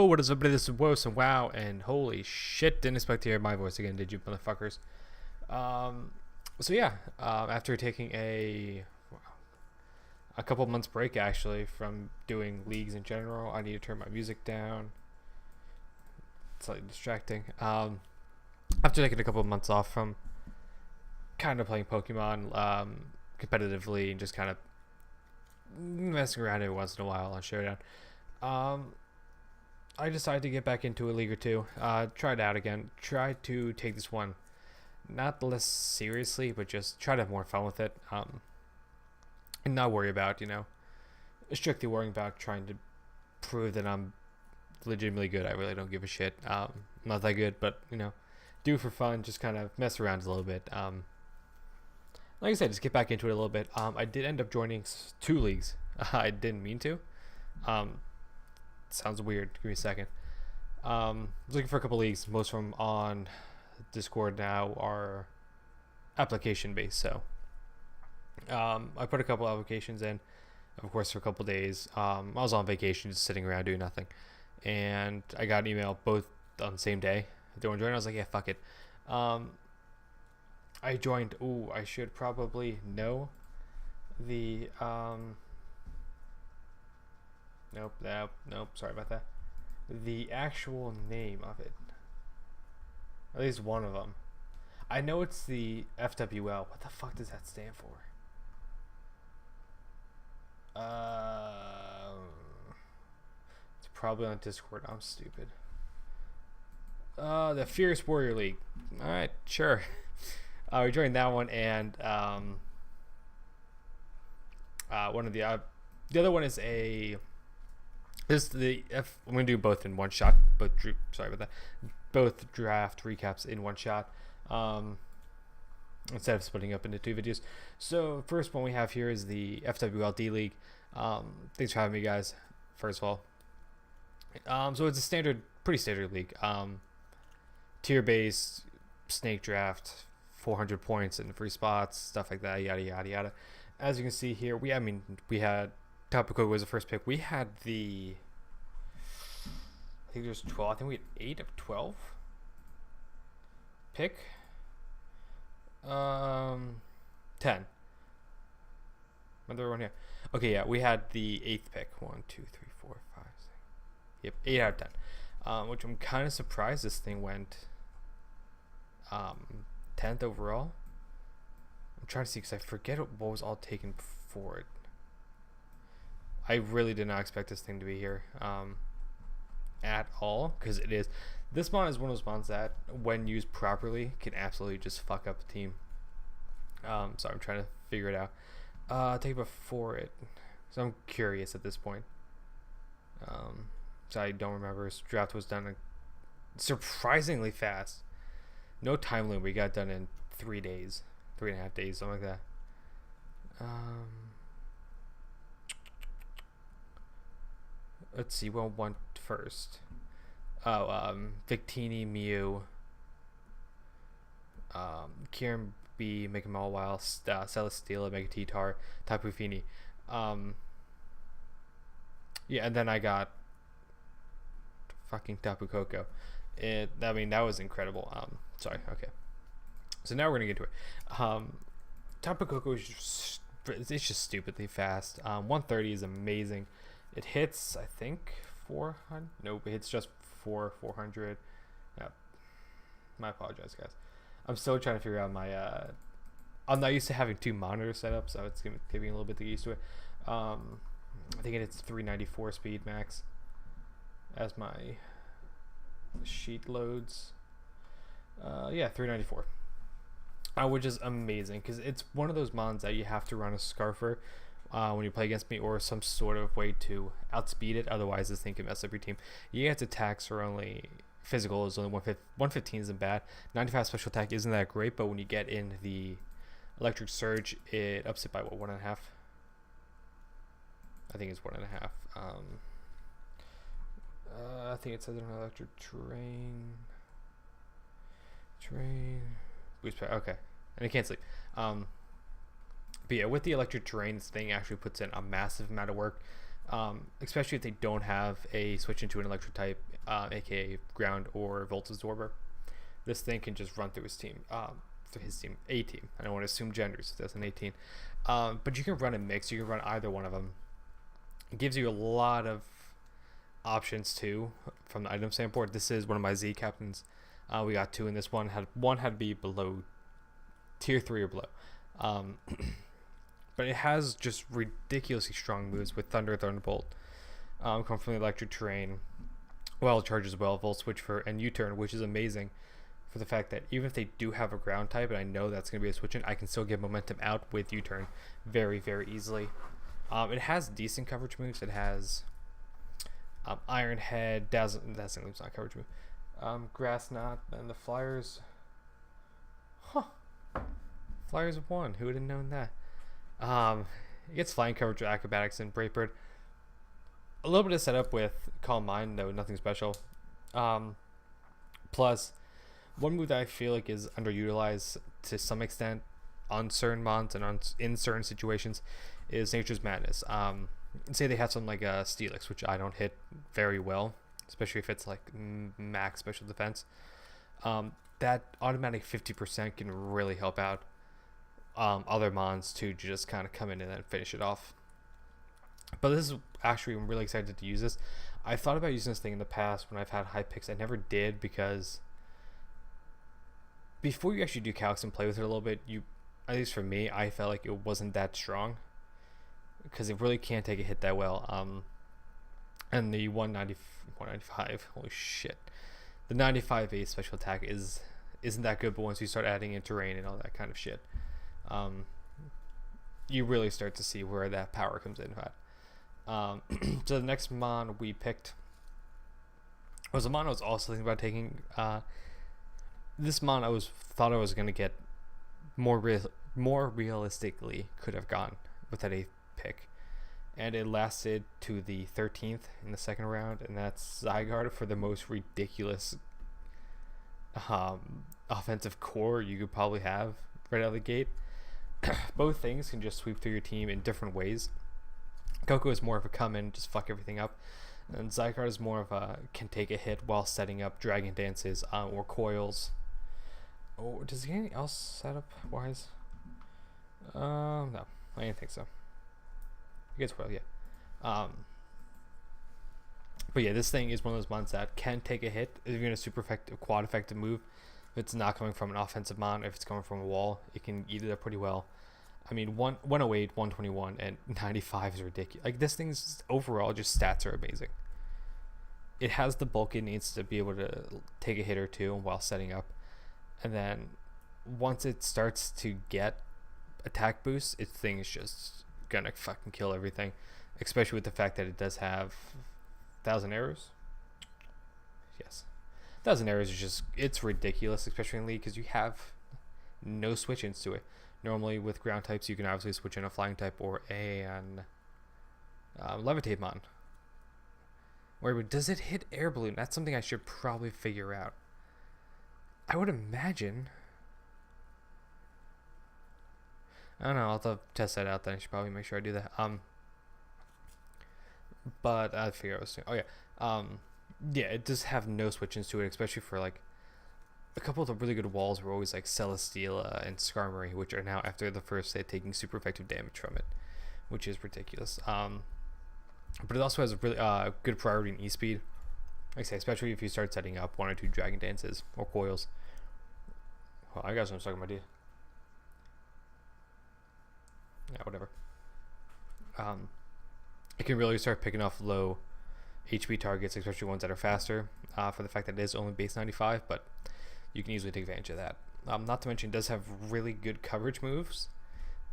what is up? This is Woes and Wow, and holy shit, didn't expect to hear my voice again, did you, motherfuckers? Um, so yeah, after taking a couple months break actually from doing leagues in general, I need to turn my music down. It's slightly distracting. After taking a couple of months off from kind of playing Pokemon competitively and just kind of messing around every once in a while on Showdown. Um, I decided to get back into a league or two. Try it out again. Try to take this one not less seriously, but just try to have more fun with it. And not worry about, strictly worrying about trying to prove that I'm legitimately good. I really don't give a shit. I'm not that good, but, do it for fun. Just kind of mess around a little bit. Like I said, just get back into it a little bit. I did end up joining two leagues. I didn't mean to. Sounds weird. Give me a second. I was looking for a couple leagues. Most of them on Discord now are application based. So I put a couple applications in, of course, for a couple days. I was on vacation, just sitting around doing nothing, and I got an email both on the same day. If they want to join, I was like, yeah, fuck it. I joined. Ooh, I should probably know the Nope. Sorry about that. The actual name of it. At least one of them. I know it's the FWL. What the fuck does that stand for? It's probably on Discord. I'm stupid. The Fierce Warrior League. All right, sure. We joined that one, and one of the other one is a. I'm gonna do both in one shot. Sorry about that. Both draft recaps in one shot, instead of splitting up into two videos. So first one we have here is the FWLD League. Thanks for having me, guys. First of all, so it's a pretty standard league. Tier based, snake draft, 400 points and free spots, stuff like that. Yada yada yada. As you can see here, we had. Topico was the first pick. We had I think there's 12. I think we had 8 of 12 pick. 10. Another one here. Okay, yeah, we had the 8th pick. 1, 2, 3, 4, 5, 6. Yep, 8 out of 10. Which I'm kind of surprised this thing went 10th overall. I'm trying to see because I forget what was all taken for it. I really did not expect this thing to be here at all, because it is. This mod is one of those mods that, when used properly, can absolutely just fuck up the team. So I'm trying to figure it out. Take before it. So I'm curious at this point. So I don't remember. This draft was done surprisingly fast. No time limit. We got done in 3 days, 3.5 days, something like that. Let's see, what went first? Victini, Mew, Kieran B, Make 'em All Wild, Celesteela, Mega T-Tar, Tapu Fini. Yeah, and then I got fucking Tapu Koko. That was incredible. Sorry, okay. So now we're gonna get to it. Tapu Koko is just stupidly fast. 130 is amazing. It hits, I think, 400. Nope, it hits just 400. Yeah. My apologize, guys. I'm still trying to figure out my. I'm not used to having two monitors set up, so it's gonna take me a little bit to get used to it. I think it's 394 speed max as my sheet loads. Yeah, 394. Which is amazing because it's one of those mons that you have to run a Scarfer when you play against me, or some sort of way to outspeed it. Otherwise, this thing can mess up your team. You get attacks are only physical is only 115 isn't bad. 95 special attack isn't that great, but when you get in the electric surge, it ups it by what, 1.5. I think it's 1.5. I think it says it on electric terrain. Boost power. Okay, and I can't sleep. But yeah, with the electric terrain, this thing actually puts in a massive amount of work. especially if they don't have a switch into an electric type, aka ground or volt absorber. This thing can just run through his team, A team. I don't want to assume genders. That's an 18. But you can run a mix. You can run either one of them. It gives you a lot of options too from the item standpoint. This is one of my Z captains. We got 2 in this one. One had to be below tier 3 or below. But it has just ridiculously strong moves with Thunder, Thunderbolt, come from the electric terrain, Wild Charge as well, Volt Switch and U-Turn, which is amazing for the fact that even if they do have a ground type, and I know that's going to be a switch in, I can still get momentum out with U-Turn very, very easily. It has decent coverage moves. It has Iron Head, Dazzling Leap's not a coverage move. Grass Knot, and the Flyers. Flyers have won. Who would have known that? It gets flying coverage with Acrobatics and Brightbird. A little bit of setup with Calm Mind, though nothing special. Plus, one move that I feel like is underutilized to some extent on certain mons and in certain situations is Nature's Madness. Say they have something like a Steelix, which I don't hit very well, especially if it's like max special defense. That automatic 50% can really help out other mons to just kind of come in and then finish it off. But this is actually, I'm really excited to use this. I've thought about using this thing in the past when I've had high picks. I never did because before you actually do calcs and play with it a little bit, at least for me, I felt like it wasn't that strong because it really can't take a hit that well. And the 195, holy shit, the 95 base special attack isn't that good. But once you start adding in terrain and all that kind of shit, you really start to see where that power comes in. So the next mon we picked was a mon I was also thinking about taking. This mon thought I was going to get more realistically could have gone with that 8th pick, and it lasted to the 13th in the second round, and that's Zygarde for the most ridiculous offensive core you could probably have right out of the gate. Both things can just sweep through your team in different ways. Coco is more of a come in, just fuck everything up, and Zygarde is more of a can take a hit while setting up Dragon Dances or coils. Oh, does he get anything else set up wise? No, I didn't think so. He gets coil, yeah. But yeah, this thing is one of those mons that can take a hit if you're in a super effective, quad effective move. If it's not coming from an offensive mon, if it's coming from a wall, it can eat it up pretty well. I mean, 108, 121, and 95 is ridiculous. Like, this thing's overall just stats are amazing. It has the bulk it needs to be able to take a hit or two while setting up. And then once it starts to get attack boosts, its thing is just gonna fucking kill everything. Especially with the fact that it does have 1,000 arrows. Yes. 1,000 arrows is just, it's ridiculous, especially in League, because you have no switch-ins to it. Normally with ground types, you can obviously switch in a flying type or an levitate mon. Wait, does it hit air balloon? That's something I should probably figure out. I would imagine. I don't know. I'll have to test that out. Then I should probably make sure I do that. But I'll figure out soon. Oh yeah. Yeah, it does have no switch-ins to it, especially for like a couple of the really good walls were always like Celesteela and Skarmory, which are now after the first hit taking super effective damage from it, which is ridiculous. But it also has a really good priority in E-Speed. Like I say, especially if you start setting up 1 or 2 Dragon Dances or coils. Well, I guess I'm talking about, dude. Yeah, whatever. It can really start picking off low HP targets, especially ones that are faster, for the fact that it is only base 95, but you can easily take advantage of that. Not to mention, it does have really good coverage moves,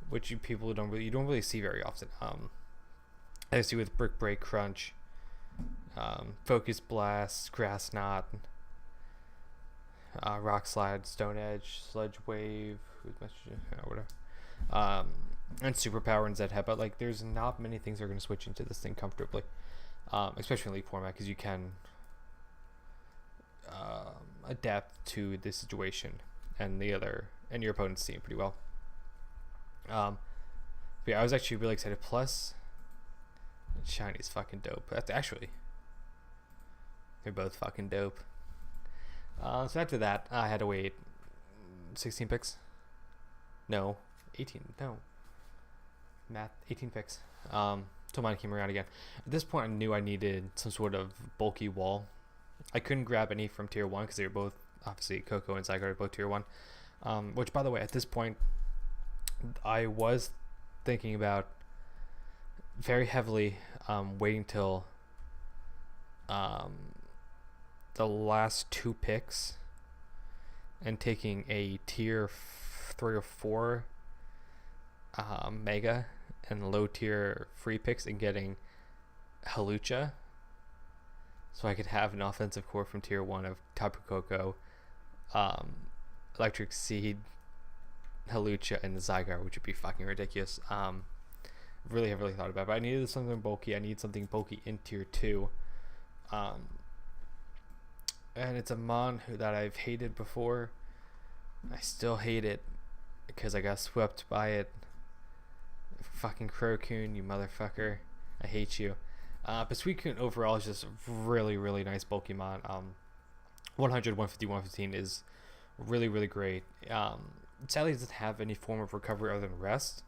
which you don't really see very often. I see with Brick Break, Crunch, Focus Blast, Grass Knot, Rock Slide, Stone Edge, Sludge Wave, whatever, and Superpower and Z-Head. But like, there's not many things that are going to switch into this thing comfortably, especially in League format, because you can adapt to the situation and your opponent's team pretty well. But yeah, I was actually really excited. Plus, Shiny's fucking dope. That's actually, they're both fucking dope. So after that, I had to wait 16 picks. No, 18. No, math. 18 picks. Till mine came around again. At this point, I knew I needed some sort of bulky wall. I couldn't grab any from tier 1 because they were both, obviously, Coco and Zygarde are both tier 1. Which, by the way, at this point, I was thinking about very heavily waiting till the last 2 picks and taking a tier 3 or 4 mega and low tier free picks and getting Hawlucha, so I could have an offensive core from tier 1 of Tapu Koko, Electric Seed, Hawlucha, and the Zygarde, which would be fucking ridiculous. Really have thought about it, but I needed something bulky. I need something bulky in tier 2. And it's a mon that I've hated before. I still hate it because I got swept by it. Fucking Crocoon, you motherfucker. I hate you. But Suicune overall is just really nice bulky mon. 100, 150, 115 is really great. Sadly, it doesn't have any form of recovery other than rest.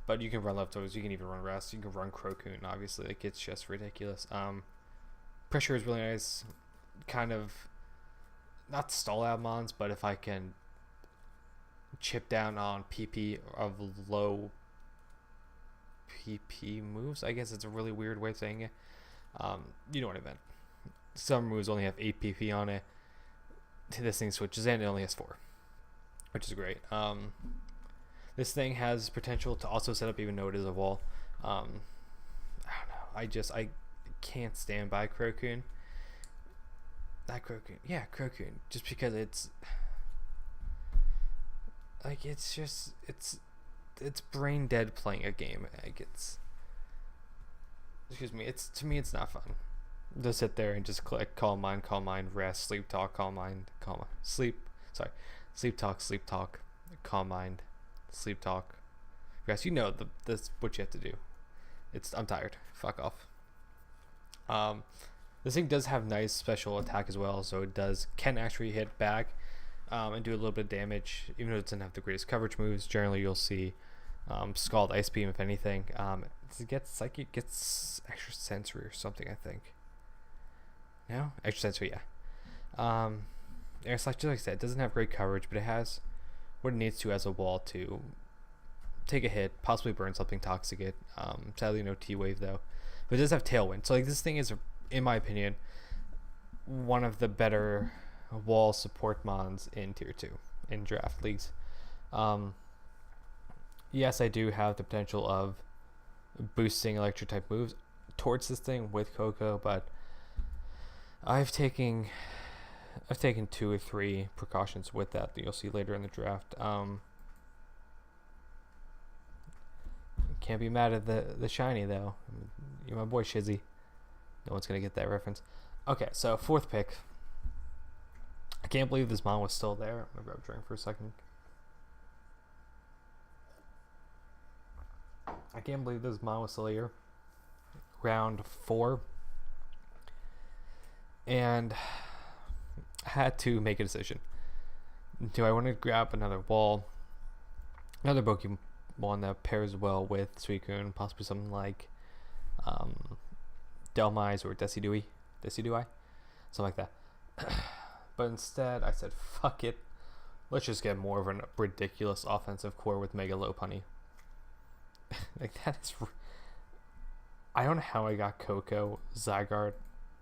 But you can run leftovers. You can even run rest. You can run Crocoon, obviously. Like, it's just ridiculous. Pressure is really nice. Kind of not stall out mons, but if I can chip down on PP of low PP moves, I guess it's a really weird way of saying it. You know what I meant. Some moves only have 8 PP on it. This thing switches in, it only has 4, which is great. This thing has potential to also set up even though it is a wall. I don't know. I can't stand by Crocoon. Not Crocoon. Yeah, Crocoon. Just because it's like it's brain dead playing a game. Like it's to me it's not fun. To sit there and just click calm mind, rest, sleep talk, calm mind, sleep talk, calm mind, sleep talk, rest. You know that's what you have to do. I'm tired. Fuck off. This thing does have nice special attack as well, so it can actually hit back and do a little bit of damage, even though it doesn't have the greatest coverage moves. Generally, you'll see Scald, Ice Beam, if anything. It gets Psychic, gets Extra Sensory or something, I think. No? Extra Sensory, yeah. Air Slash, just like I said, it doesn't have great coverage, but it has what it needs to as a wall to take a hit, possibly burn something toxic. Sadly, no T-Wave, though. But it does have Tailwind. So, like, this thing is, in my opinion, one of the better wall support mons in tier 2 in draft leagues. Yes, I do have the potential of boosting electric type moves towards this thing with Coco, but I've taken 2 or 3 precautions with that you'll see later in the draft. Can't be mad at the shiny though. You're my boy Shizzy. No one's gonna get that reference. Okay, so 4th pick. I can't believe this mon was still there. I'm gonna grab a drink for a second. I can't believe this mon was still here. Round 4. And I had to make a decision. Do I want to grab another wall? Another Pokemon that pairs well with Suicune, possibly something like Delmise or Decidueye, something like that. But instead, I said, fuck it. Let's just get more of a ridiculous offensive core with Mega Lopunny. Like, that is... I don't know how I got Coco, Zygarde,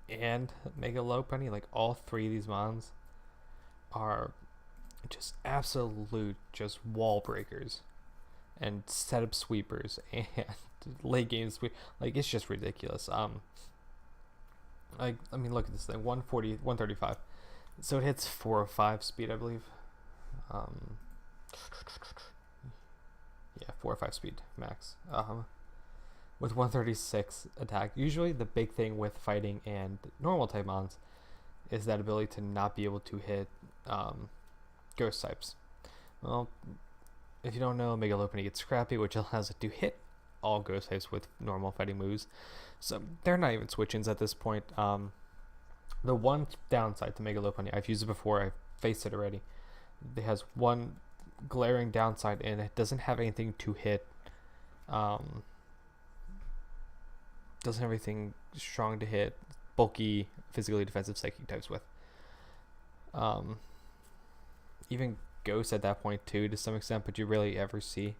and Mega Lopunny. Like, all 3 of these mons are just absolute just wall breakers and setup sweepers and late game sweep. Like, it's just ridiculous. Like, I mean, look at this thing. 140, 135. So it hits 405 speed, I believe. Yeah, 4 or 5 speed max. With 136 attack. Usually the big thing with fighting and normal type mons is that ability to not be able to hit ghost types. Well, if you don't know, Mega Lopunny gets Scrappy, which allows it to hit all ghost types with normal fighting moves. So they're not even switch-ins at this point. The one downside to Mega Low Punny, I've used it before, I've faced it already. It has one glaring downside, and it doesn't have anything to hit. Doesn't have anything strong to hit bulky, physically defensive psychic types with. Even Ghost at that point too, to some extent, but you rarely ever see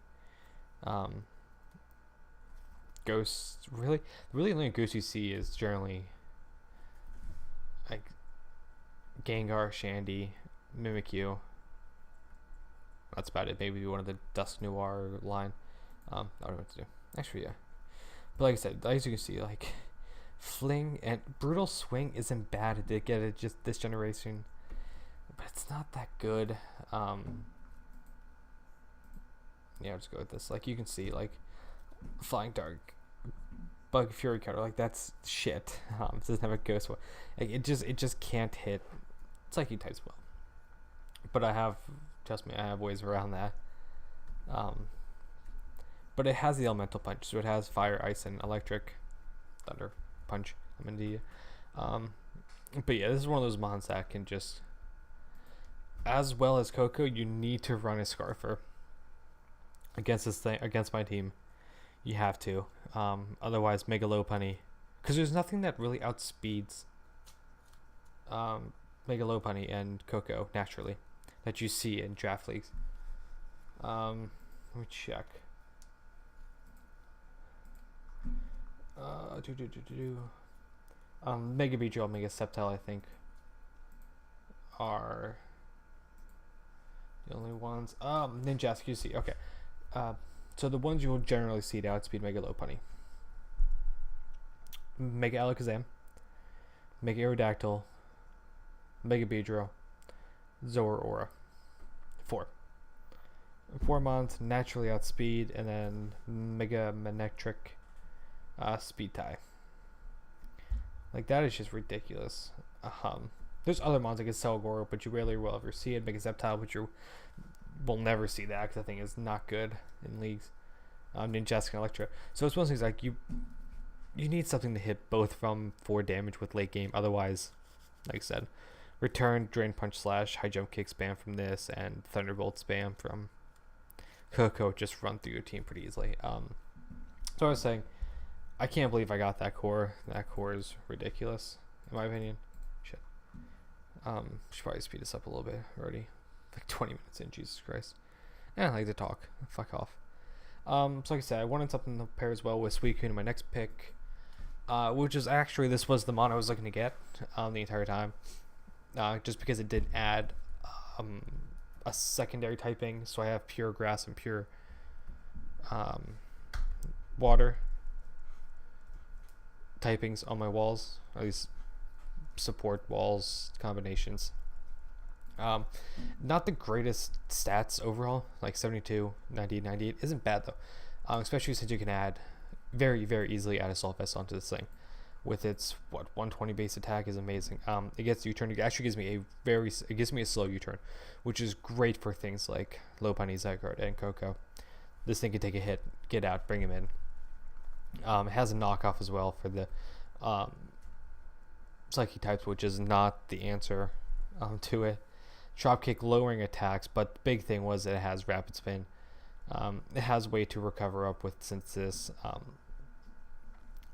Ghosts. Really only Ghost you see is generally like Gengar, Shandy, Mimikyu. That's about it. Maybe one of the Dusk Noir line. I don't know what to do. Actually, yeah. But like I said, as you can see, like Fling and Brutal Swing isn't bad to get it just this generation, but it's not that good. Yeah, I'll just go with this. Like you can see, like Flying Dark, Bug Fury Cutter, like that's shit. It doesn't have a ghost one. Like, it just can't hit Psychic types well. But trust me, I have ways around that. But it has the elemental punch, so it has fire, ice, and electric, thunder punch. I'm into you. But yeah, this is one of those mons that can just, as well as Coco, you need to run a Scarfer against this thing, against my team. You have to. Otherwise, Mega Lopunny, because there's nothing that really outspeeds Mega Lopunny and Coco naturally that you see in draft leagues. Let me check. Mega Beedrill, Mega Sceptile, I think, are the only ones. Ninjask, you see. Okay. So the ones you will generally see to outspeed Mega Lopunny: Mega Alakazam, Mega Aerodactyl, Mega Beedrill, Zoroark. Four mons naturally outspeed, and then Mega Manectric, Speed Tie. Like, that is just ridiculous. There's other mons like Selgor, but you rarely will ever see it. Mega Sceptile, but you will never see that because that thing is not good in leagues. Ninjask and Electra. So it's one of those things like you need something to hit both from for damage with late game. Otherwise, like I said, Return, Drain Punch, Slash, High Jump Kick spam from this, and Thunderbolt spam from Coco just run through your team pretty easily. So I was saying, I can't believe I got that core. That core is ridiculous, in my opinion. Shit. Should probably speed this up a little bit already. Like 20 minutes in, Jesus Christ. I like to talk. Fuck off. So like I said, I wanted something that pairs well with Suicune in my next pick. Which is actually, this was the mon I was looking to get the entire time. Just because it did add a secondary typing, so I have pure grass and pure water typings on my walls, or at least support walls combinations. Not the greatest stats overall, like 72, 90, 98 isn't bad though, especially since you can add very, very easily add Assault Vest onto this thing with its 120 base attack is amazing. It gets U-turn. It actually gives me a slow U-turn, which is great for things like Lopunny, Zygarde, and Coco. This thing can take a hit, get out, bring him in. It has a knockoff as well for the Psychic types, which is not the answer to it. Dropkick lowering attacks, but the big thing was that it has Rapid Spin. It has a way to recover up with Synthesis.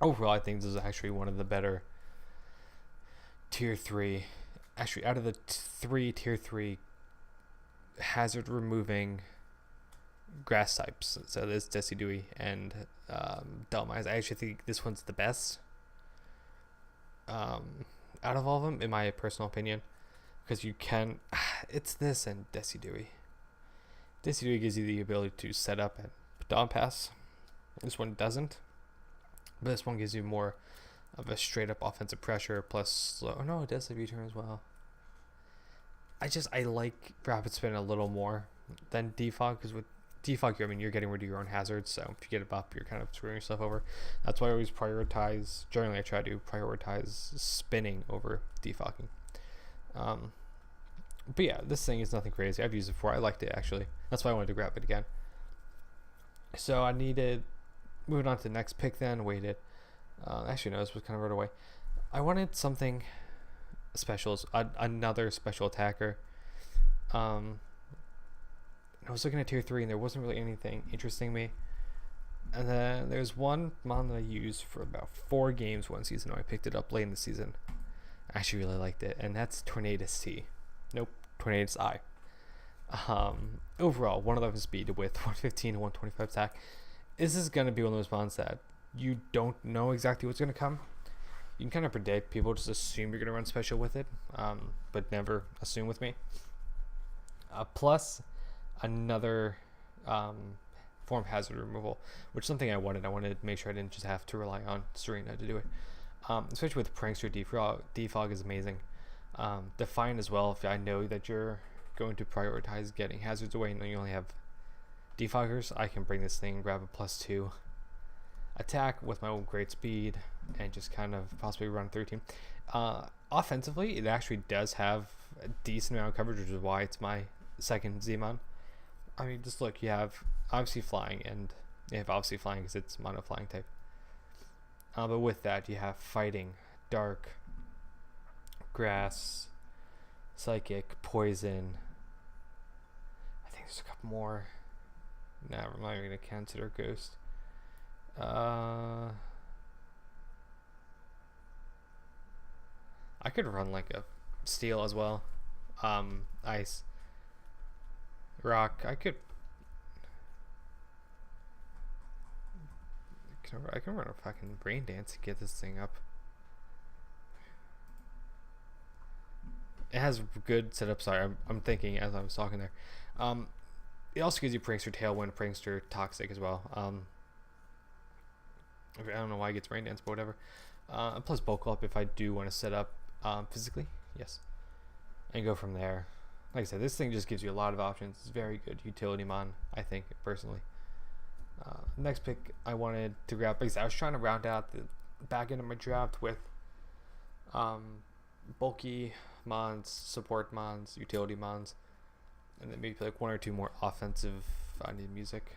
Overall, I think this is actually one of the better tier 3. Actually, out of the tier 3 hazard removing grass types, so this Decidueye and Dhelmise, I actually think this one's the best out of all of them, in my personal opinion, because you can, it's this and Decidueye. Decidueye gives you the ability to set up and Dawn Pass. This one doesn't. But this one gives you more of a straight up offensive pressure plus slow. Oh no, it does have U-turn as well. I like Rapid Spin a little more than Defog, because with Defog, you're getting rid of your own hazards, so if you get it up, you're kind of screwing yourself over. That's why I always generally I try to prioritize spinning over defogging. But yeah, this thing is nothing crazy. I've used it before. I liked it, actually. That's why I wanted to grab it again. So I needed moving on to the next pick then. Waited. Actually, no, this was kind of right away. I wanted something special, another special attacker. I was looking at tier 3 and there wasn't really anything interesting me. And then there's one mon that I used for about 4 games one season. I picked it up late in the season. I actually really liked it, and that's Tornadus T. Nope, Tornadus I. Overall, 111 speed with 115 and 125 attack. This is going to be one of those mons that you don't know exactly what's going to come. You can kind of predict. People just assume you're going to run special with it, but never assume with me. Plus, another form hazard removal, which is something I wanted. I wanted to make sure I didn't just have to rely on Serena to do it. Especially with Prankster, Defog is amazing. Defiant as well, if I know that you're going to prioritize getting hazards away and you only have defoggers, I can bring this thing and grab a +2 attack with my own great speed and just kind of possibly run through team. Offensively, it actually does have a decent amount of coverage, which is why it's my second Z-Mon. I mean, just look, you have obviously flying, and you have obviously flying because it's mono flying type. But with that, you have fighting, dark, grass, psychic, poison. I think there's a couple more. No, I'm not even going to consider ghost. I could run like a steel as well. Ice, rock. I can run a fucking brain dance to get this thing up. It has good setup. Sorry, I'm thinking as I was talking there. It also gives you Prankster Tailwind, Prankster Toxic as well. I don't know why it gets brain dance, but whatever. Plus bulk up if I do want to set up physically, yes, and go from there. Like I said, this thing just gives you a lot of options. It's very good utility mon, I think, personally. Next pick I wanted to grab, because I was trying to round out the back end of my draft with bulky mons, support mons, utility mons, and then maybe like 1 or 2 more offensive. I need music.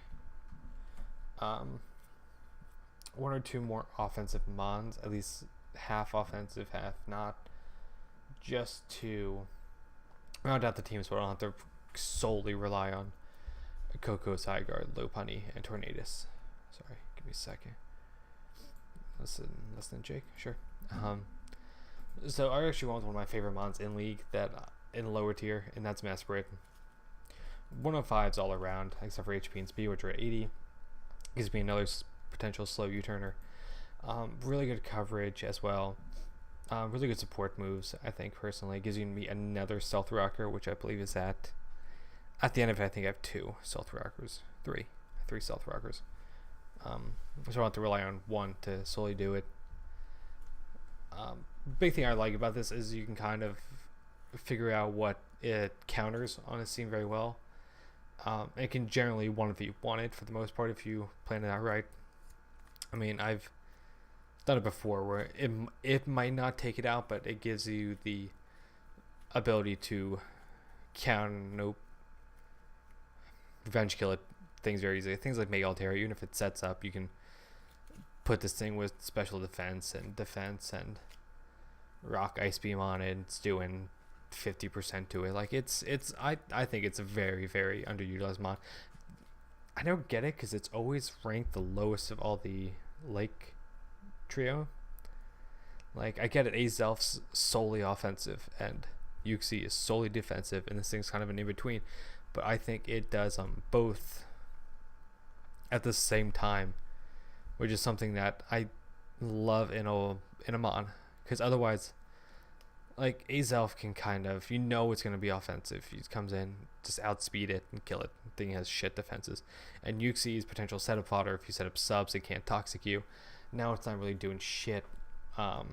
1 or 2 more offensive mons, at least half offensive, half not, just to round out the team so I don't have to solely rely on Coco, Zygarde, Lopunny, and Tornadus. Sorry, give me a second. Less than Jake, sure. So I actually went with one of my favorite mons in League, that in lower tier, and that's Masquerade. 105s all around, except for HP and speed, which are at 80. Gives me another potential slow U-turner. Really good coverage as well. Really good support moves, I think, personally. Gives me another Stealth Rocker, which I believe is at the end of it, I think I have 2 Stealth Rockers. 3 Stealth Rockers. So I don't have to rely on 1 to solely do it. Big thing I like about this is you can kind of figure out what it counters on a team very well. It can generally one of you want it for the most part if you plan it out right. I mean, I've done it before where it might not take it out, but it gives you the ability to revenge kill it things very easily. Things like Mega Altera, even if it sets up, you can put this thing with special defense and rock ice beam on it. It's doing 50% to it. Like I think it's a very, very underutilized mod. I don't get it because it's always ranked the lowest of all the Lake trio. Like, I get it, Azelf's solely offensive and Uxie is solely defensive, and this thing's kind of an in-between, but I think it does both at the same time, which is something that I love in a mon, because otherwise, like, Azelf can kind of, it's going to be offensive. He comes in, just outspeed it and kill it. The thing has shit defenses. And Uxie's potential setup fodder, if you set up subs, it can't toxic you. Now it's not really doing shit. Not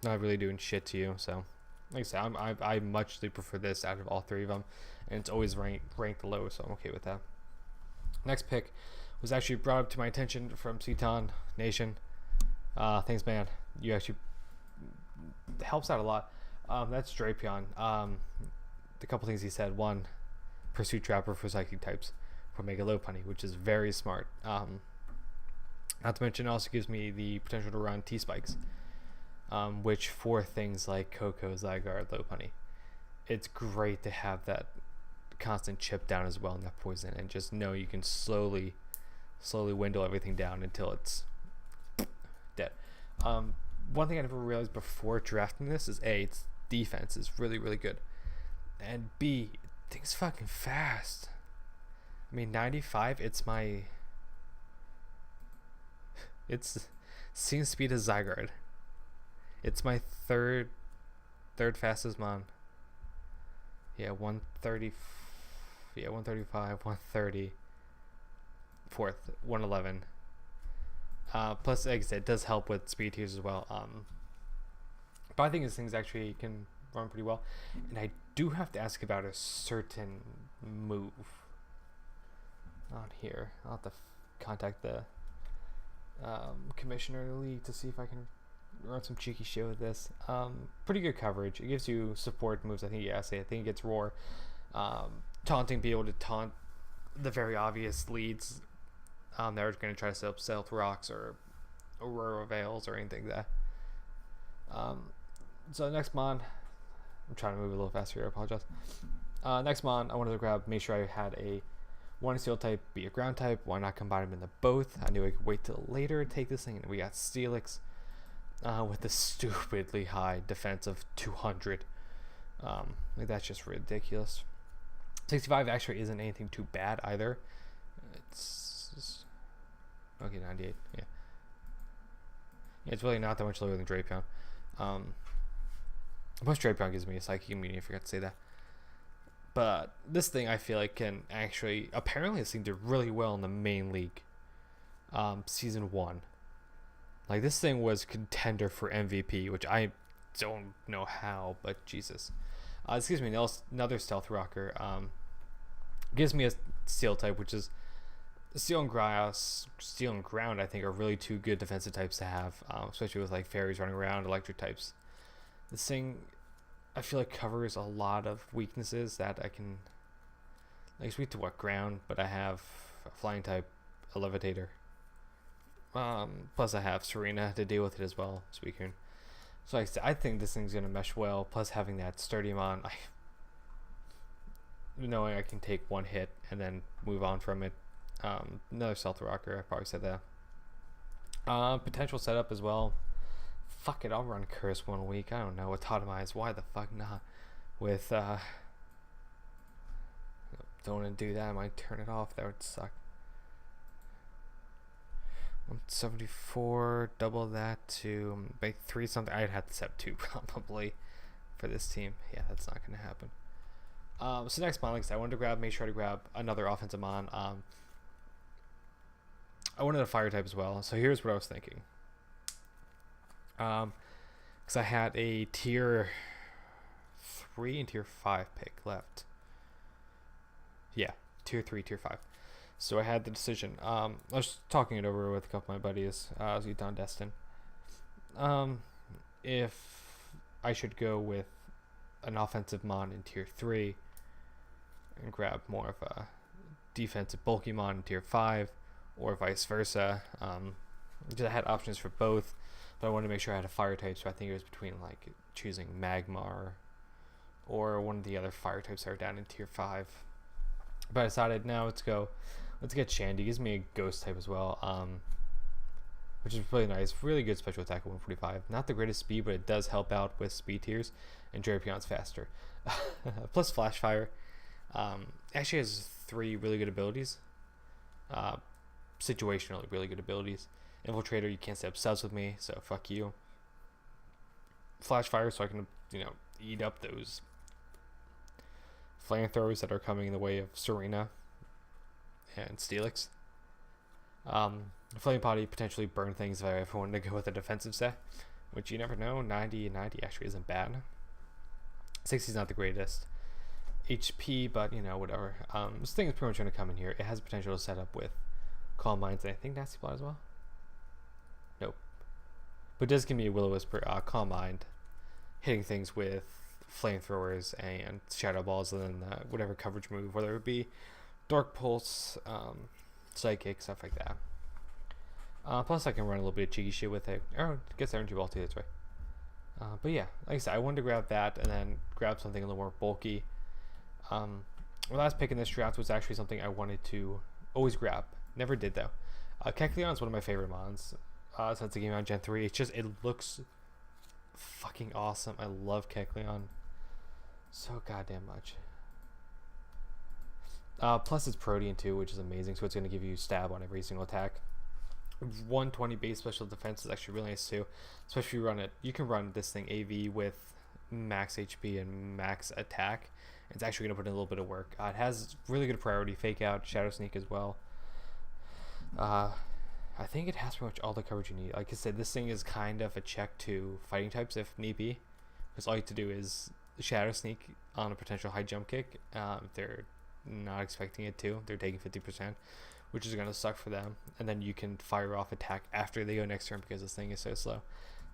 really doing shit to you. So, like I said, I muchly prefer this out of all 3 of them. And it's always ranked low, so I'm okay with that. Next pick was actually brought up to my attention from Seton Nation. Thanks, man. You actually helps out a lot. That's Drapion. The couple things he said: 1, Pursuit Trapper for psychic types. for Mega Low Punny, which is very smart. Not to mention, it also gives me the potential to run T-Spikes, which for things like Coco, Zygarde, Low Punny, it's great to have that constant chip down as well in that poison, and just know you can slowly dwindle everything down until it's dead. One thing I never realized before drafting this is A, its defense is really, really good, and B, thing's fucking fast. I mean, 95, it's same speed as Zygarde. It's my third fastest mon. Yeah, 130. Yeah, 135, 130. Fourth, 111. Plus, like I said, it does help with speed tiers as well. But I think these things actually can run pretty well. And I do have to ask about a certain move on here. I'll have to contact the commissioner of the league to see if I can run some cheeky shit with this. Pretty good coverage. It gives you support moves. I think it gets roar. Taunting, be able to taunt the very obvious leads. They're going to try to set up Stealth Rocks or Aurora Veils or anything like that. So next mon, I'm trying to move a little faster here, I apologize. Next mon, I wanted to grab, make sure I had a one steel type, be a ground type. Why not combine them in the both? I knew I could wait till later to take this thing, and we got Steelix with the stupidly high defense of 200. Like, that's just ridiculous. 65 actually isn't anything too bad either. It's okay, 98. Yeah, it's really not that much lower than Drapion. Plus Drapion gives me a psychic immunity. I forgot to say that. But this thing, I feel like, can actually, apparently this thing did really well in the main league, season 1. Like, this thing was contender for MVP, which I don't know how, but Jesus. Excuse me, another Stealth Rocker. Gives me a Steel type, which is Steel and Ground, I think, are really two good defensive types to have, especially with like fairies running around, electric types. This thing, I feel like, covers a lot of weaknesses that I can, like, speak to what ground, but I have a flying type, a levitator. Plus I have Serena to deal with it as well, Suicune. So I think this thing's gonna mesh well. Plus having that sturdy mon, knowing I can take one hit and then move on from it. Another Stealth Rocker, I probably said that. Potential setup as well. Fuck it, I'll run Curse 1 week. I don't know. Autotomize, why the fuck not? With don't want to do that. I might turn it off. That would suck. 174, double that to make 3 something. I'd have to set 2 probably for this team. Yeah, that's not gonna happen. So next mon, like I said, I wanted to make sure to grab another offensive mon. I wanted a fire type as well. So here's what I was thinking. Because I had a tier 3 and tier 5 pick left. Yeah, tier 3, tier 5. So I had the decision. I was talking it over with a couple of my buddies, Zutan Destin. If I should go with an offensive mon in tier 3 and grab more of a defensive bulky mon in tier 5, or vice versa. Because I had options for both, but I wanted to make sure I had a fire type, so I think it was between like choosing Magmar or one of the other fire types that are down in tier 5. But I decided, now let's get Shandy. Gives me a ghost type as well, which is really nice. Really good special attack at 145. Not the greatest speed, but it does help out with speed tiers, and Drapion's faster. Plus Flash Fire. Actually has 3 really good abilities. Situationally really good abilities. Infiltrator, you can't set up subs with me, so fuck you. Flash Fire, so I can, eat up those flamethrowers that are coming in the way of Serena and Steelix. Flame Potty, potentially burn things if I wanted to go with a defensive set, which you never know. 90 and 90 actually isn't bad. 60 is not the greatest HP, but whatever. This thing is pretty much going to come in here. It has potential to set up with Calm Minds, and I think Nasty Plot as well. Nope. But it does give me a Will-O-Wisp, Calm Mind, hitting things with flamethrowers and shadow balls, and then whatever coverage move, whether it be Dark Pulse, Psychic, stuff like that. Plus, I can run a little bit of cheeky shit with it. Or, I guess Energy Ball too, that's right. But yeah, like I said, I wanted to grab that and then grab something a little more bulky. My last pick in this draft was actually something I wanted to always grab. Never did, though. Kecleon is one of my favorite mons since it came out in Gen 3. It's just, it looks fucking awesome. I love Kecleon so goddamn much. Plus it's Protean too, which is amazing, so it's going to give you stab on every single attack. 120 base special defense is actually really nice too, especially if you run it. You can run this thing AV with max HP and max attack. It's actually going to put in a little bit of work. It has really good priority, fake out, shadow sneak as well. I think it has pretty much all the coverage you need. Like I said, this thing is kind of a check to fighting types if need be, because all you have to do is shadow sneak on a potential high jump kick. If they're not expecting it to, they're taking 50%, which is going to suck for them, and then you can fire off attack after they go next turn because this thing is so slow.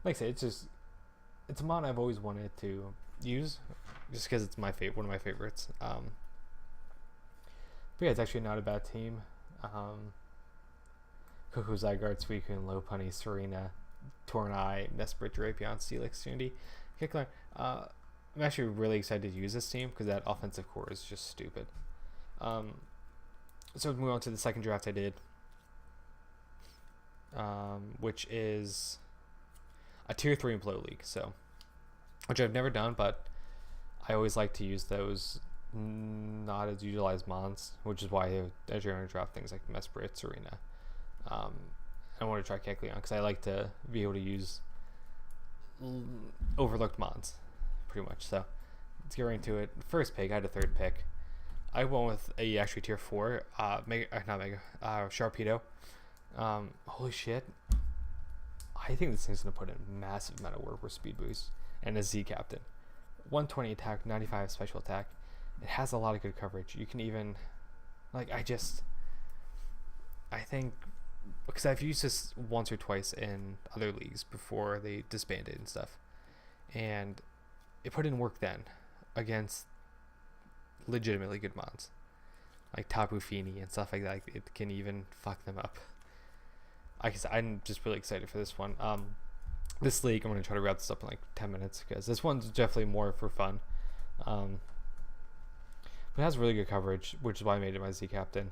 Like I said, it's a mon I've always wanted to use just because it's one of my favorites. But yeah, it's actually not a bad team. Cuckoo, Zygarde, Suicune, Lopunny, Serena, Tornai, Mesprit, Drapion, Steelix, Unity, Kecleon. I'm actually really excited to use this team because that offensive core is just stupid. So moving on to the second draft I did, which is a tier 3 Implode League. So, which I've never done, but I always like to use those not as utilized mons, which is why I generally draft things like Mesprit, Serena. I want to try Kecleon because I like to be able to use overlooked mons, pretty much. So let's get right into it. First pick, I had a third pick. I went with a actually tier 4, Sharpedo. Holy shit. I think this thing's going to put in a massive amount of work with speed boost and a Z Captain. 120 attack, 95 special attack. It has a lot of good coverage. You can even, like, I think, because I've used this once or twice in other leagues before they disbanded and stuff, and it put in work then against legitimately good mons like Tapu Fini and stuff like that. It can even fuck them up. I'm just really excited for this one. This league, I'm going to try to wrap this up in like 10 minutes because this one's definitely more for fun. But it has really good coverage, which is why I made it my Z Captain.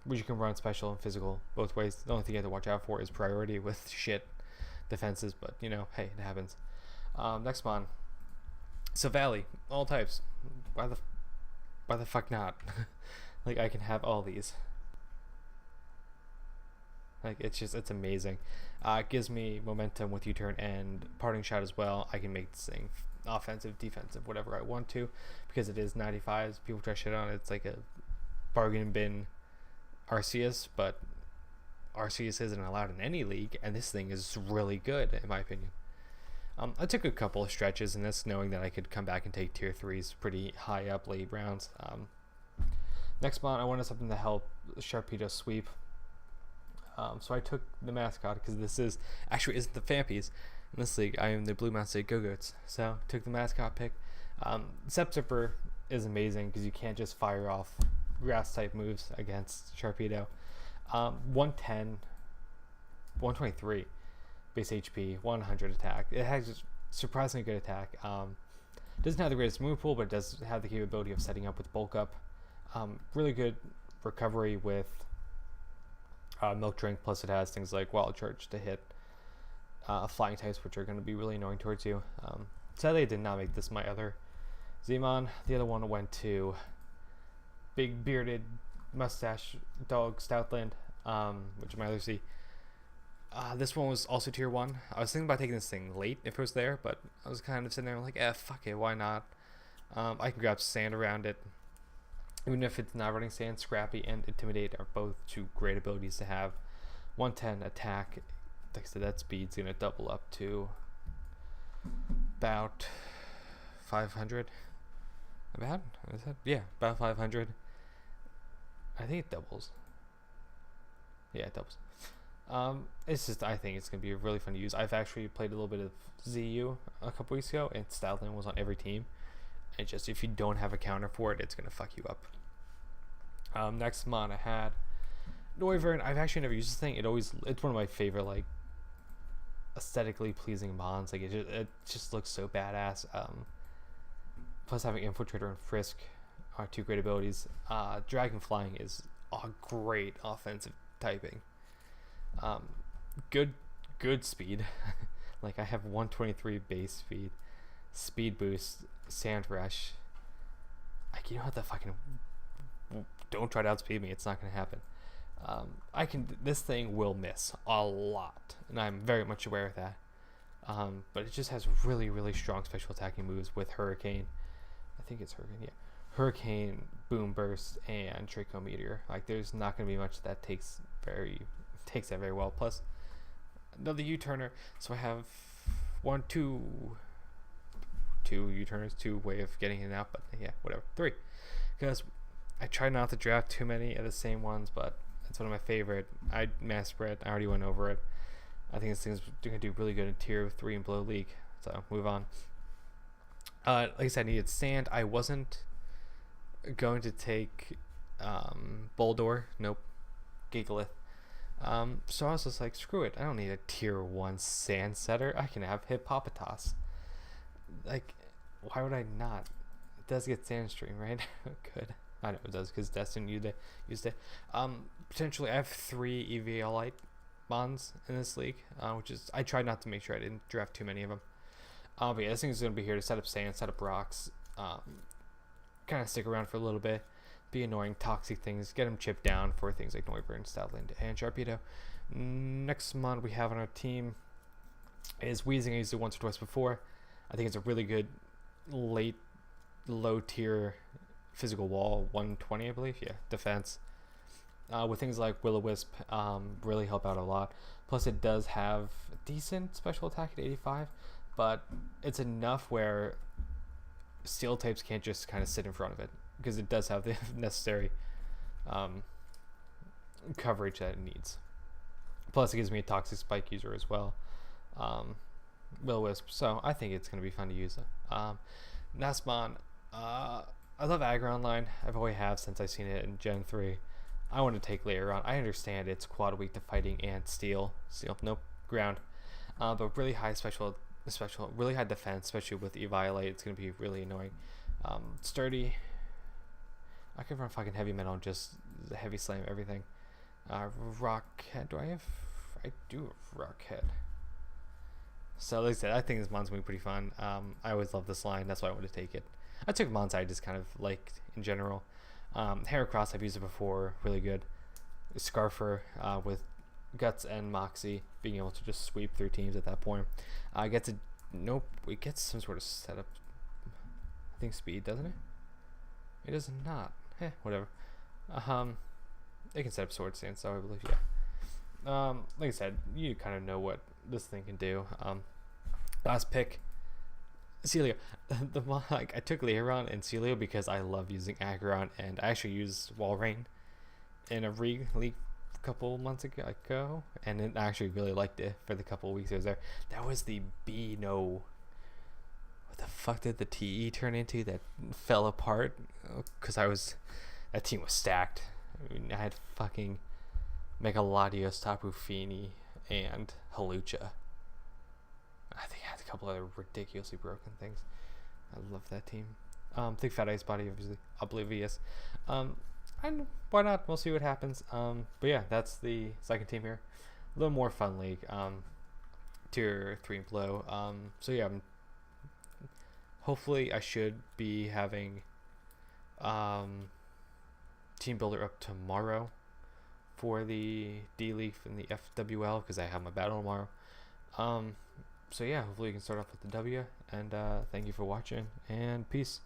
Which you can run special and physical both ways. The only thing you have to watch out for is priority with shit defenses, but you know, hey, it happens. Next one, Savali, all types. Why the fuck not? Like, I can have all these. Like, it's amazing. It gives me momentum with U-turn and parting shot as well. I can make this thing offensive, defensive, whatever I want to, because it is 95s. People try shit on it. It's like a bargain bin Arceus, but Arceus isn't allowed in any league, and this thing is really good in my opinion. I took a couple of stretches in this, knowing that I could come back and take tier 3s pretty high up late rounds. Next month, I wanted something to help Sharpedo sweep. So I took the mascot because this isn't the Fampies in this league. I am the Blue Mountain State Go-Goats. So took the mascot pick. Scepter is amazing because you can't just fire off grass type moves against Sharpedo. 110, 123 base HP, 100 attack. It has surprisingly good attack. Doesn't have the greatest move pool, but it does have the capability of setting up with bulk up. Really good recovery with Milk Drink, plus it has things like Wild Charge to hit flying types, which are going to be really annoying towards you. Sadly, I did not make this my other Zmon. The other one went to Big Bearded Mustache Dog Stoutland, which is my other Z. This one was also tier 1. I was thinking about taking this thing late if it was there, but I was kind of sitting there like, fuck it, why not? I can grab sand around it. Even if it's not running sand, Scrappy and Intimidate are both two great abilities to have. 110 attack, like I said, that speed's going to double up to about 500. About? Is that? Yeah, about 500. I think it doubles. Yeah, it doubles. It's just, I think it's going to be really fun to use. I've actually played a little bit of ZU a couple weeks ago, and Stoutland was on every team. And just, if you don't have a counter for it, it's going to fuck you up. Next mon I had Noivern. I've actually never used this thing. It's one of my favorite like aesthetically pleasing mons. Like it just looks so badass. Plus having Infiltrator and Frisk are two great abilities. Dragon Flying is a great offensive typing. Good speed. Like I have 123 base speed boost, Sand Rush. Like you know what the fucking don't try to outspeed me. It's not gonna happen. This thing will miss a lot, and I'm very much aware of that. But it just has really strong special attacking moves with Hurricane. I think it's Hurricane. Yeah, Hurricane, Boom Burst, and Draco Meteor. Like there's not gonna be much that takes that very well. Plus another U-turner. So I have two U-turners, two way of getting in and out. But yeah, whatever. 3, because I try not to draft too many of the same ones, but it's one of my favorite. I mass spread. I already went over it. I think this thing's gonna do really good in tier 3 and below league. So move on. Like I said, I needed sand. I wasn't going to take Boldor. Nope. Gigalith. So I was just like, screw it. I don't need a tier 1 sand setter. I can have Hippopotas. Like, why would I not? It does get Sandstream, right? Good. I know it does because Destin used it. Potentially, I have 3 EVLite bonds in this league, which is I tried not to make sure I didn't draft too many of them. But yeah, this thing is going to be here to set up sand, set up rocks, kind of stick around for a little bit, be annoying, toxic things, get them chipped down for things like Noivern, Stoutland, and Sharpedo. Next mod we have on our team is Weezing. I used it once or twice before. I think it's a really good low tier physical wall, 120 I believe, yeah, defense. With things like Will-O-Wisp, really help out a lot. Plus it does have decent special attack at 85, but it's enough where steel types can't just kind of sit in front of it, because it does have the necessary coverage that it needs. Plus it gives me a toxic spike user as well, Will-O-Wisp, so I think it's going to be fun to use. Nasmon, I love Aggron line. I've always have since I've seen it in Gen 3. I want to take later on. I understand it's quad weak to fighting and steel, nope, ground, but really high really high defense, especially with Eviolite. It's going to be really annoying. Sturdy. I could run fucking heavy metal and just heavy slam everything. Rockhead. I do have Rockhead. So like I said, I think this mon's going to be pretty fun. I always love this line. That's why I wanted to take it. I took mons I just kind of liked in general. Heracross, I've used it before. Really good. Scarfer with Guts and Moxie, being able to just sweep through teams at that point. It gets some sort of setup. I think speed, doesn't it? It does not. Whatever. It can set up Sword Stance, so I believe, yeah. Like I said, you kind of know what this thing can do. Last pick, Celio. I took Leoron and Celio because I love using Aggron, and I actually used Walrein in a league a couple months ago, and I actually really liked it for the couple of weeks I was there. That was the What the fuck did the TE turn into that fell apart? Because that team was stacked. I mean, I had fucking Megaladios, Tapu Fini, and Halucha. I think I had a couple other ridiculously broken things. I love that team. Think Fat Ice Body, obviously. Oblivious. And why not? We'll see what happens. But yeah, that's the second team here. A little more fun league. Tier 3 and below. So yeah, hopefully I should be having Team Builder up tomorrow for the D-League and the FWL, because I have my battle tomorrow. So yeah, hopefully you can start off with the W, and thank you for watching, and peace.